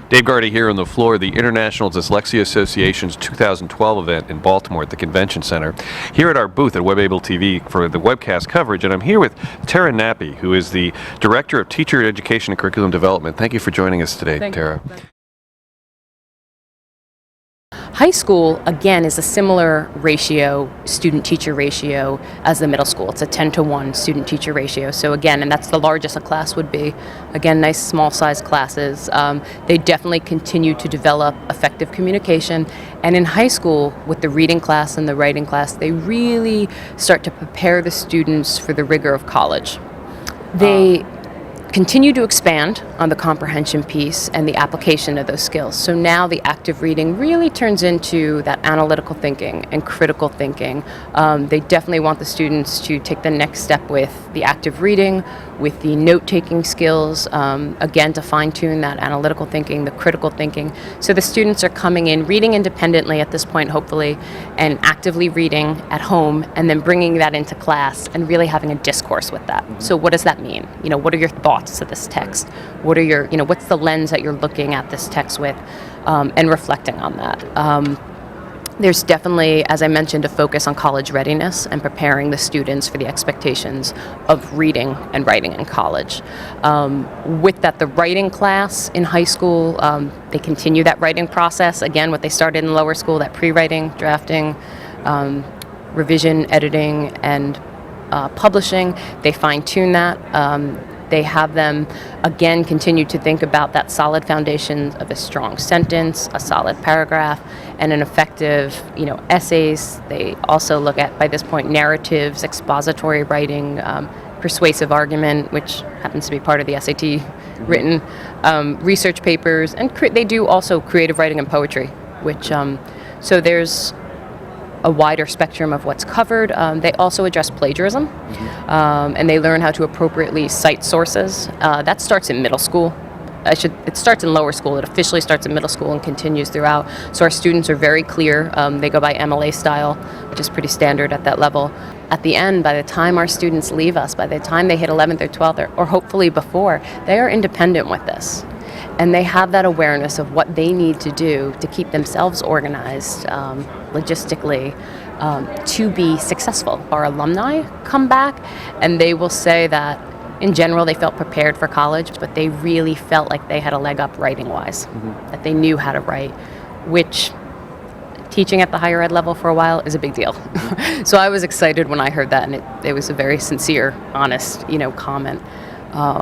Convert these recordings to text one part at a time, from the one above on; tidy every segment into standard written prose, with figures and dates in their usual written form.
Dave Gardy here on the floor of the International Dyslexia Association's 2012 event in Baltimore at the Convention Center. Here at our booth at WebAble TV for the webcast coverage, and I'm here with Tara Nappi, who is the Director of Teacher Education and Curriculum Development. Thank you for joining us today, Tara. High school, again, is a similar ratio, student-teacher ratio, as the middle school. It's a 10-to-1 student-teacher ratio. So again, and that's the largest a class would be. Again, nice small-sized classes. They definitely continue to develop effective communication. And in high school, with the reading class and the writing class, they really start to prepare the students for the rigor of college. They continue to expand on the comprehension piece and the application of those skills. So now the active reading really turns into that analytical thinking and critical thinking. They definitely want the students to take the next step with the active reading, with the note-taking skills, again, to fine-tune that analytical thinking, the critical thinking. So the students are coming in, reading independently at this point, hopefully, and actively reading at home, and then bringing that into class and really having a discourse with that. So what does that mean? You know, what are your thoughts to this text? What are your, what's the lens that you're looking at this text with, and reflecting on that? There's definitely, as I mentioned, a focus on college readiness and preparing the students for the expectations of reading and writing in college. With that, the writing class in high school, they continue that writing process. Again, what they started in lower school, that pre-writing, drafting, revision, editing, and publishing, they fine-tune that. They have them, again, continue to think about that solid foundation of a strong sentence, a solid paragraph, and an effective, essays. They also look at, by this point, narratives, expository writing, persuasive argument, which happens to be part of the SAT written, research papers, and they do also creative writing and poetry, which, so there's a wider spectrum of what's covered. They also address plagiarism, and they learn how to appropriately cite sources. That starts in middle school. It starts in lower school. It officially starts in middle school and continues throughout. So our students are very clear. They go by MLA style, which is pretty standard at that level. At the end, by the time our students leave us, by the time they hit 11th or 12th, or hopefully before, they are independent with this. And they have that awareness of what they need to do to keep themselves organized logistically to be successful. Our alumni come back and they will say that in general they felt prepared for college, but they really felt like they had a leg up writing-wise, that they knew how to write, which teaching at the higher ed level for a while is a big deal. So I was excited when I heard that, and it was a very sincere, honest, comment.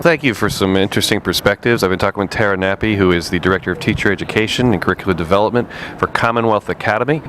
Thank you for some interesting perspectives. I've been talking with Tara Nappi, who is the Director of Teacher Education and Curriculum Development for Commonwealth Academy.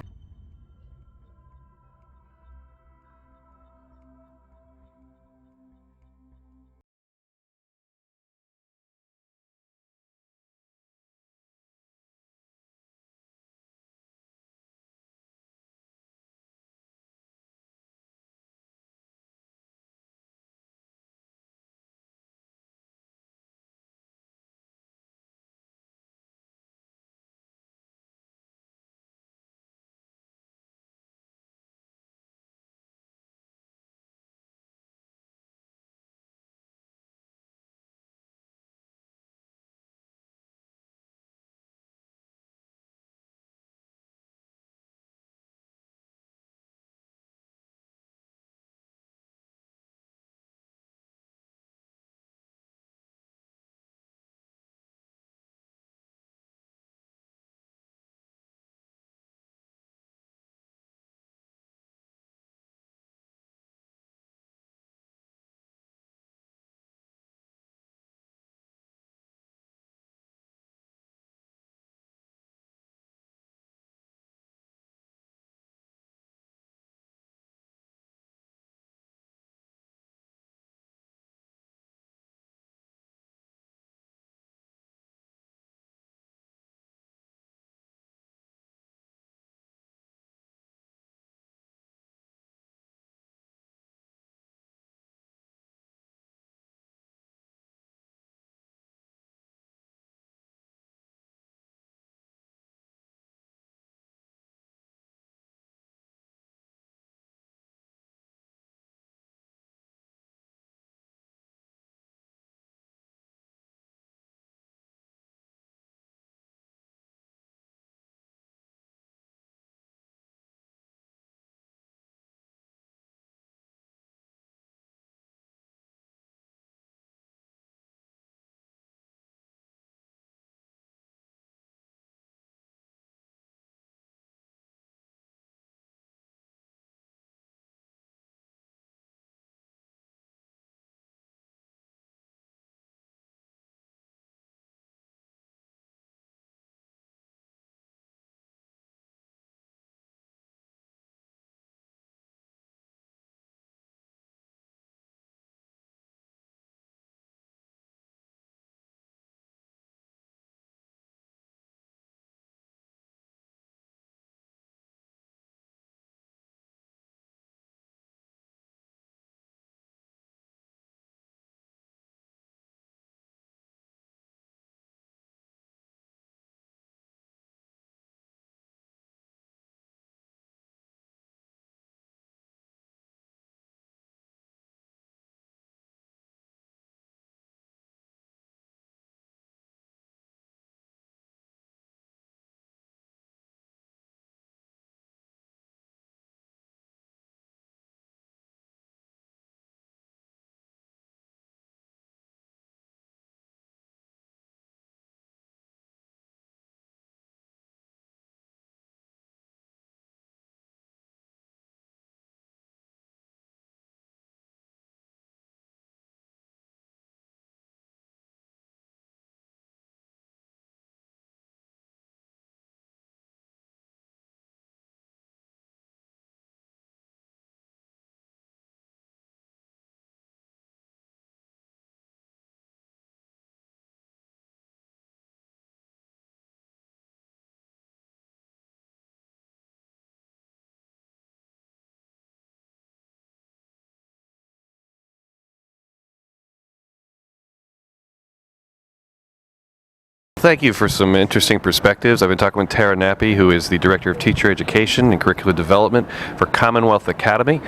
Thank you for some interesting perspectives. I've been talking with Tara Nappi, who is the Director of Teacher Education and Curricular Development for Commonwealth Academy.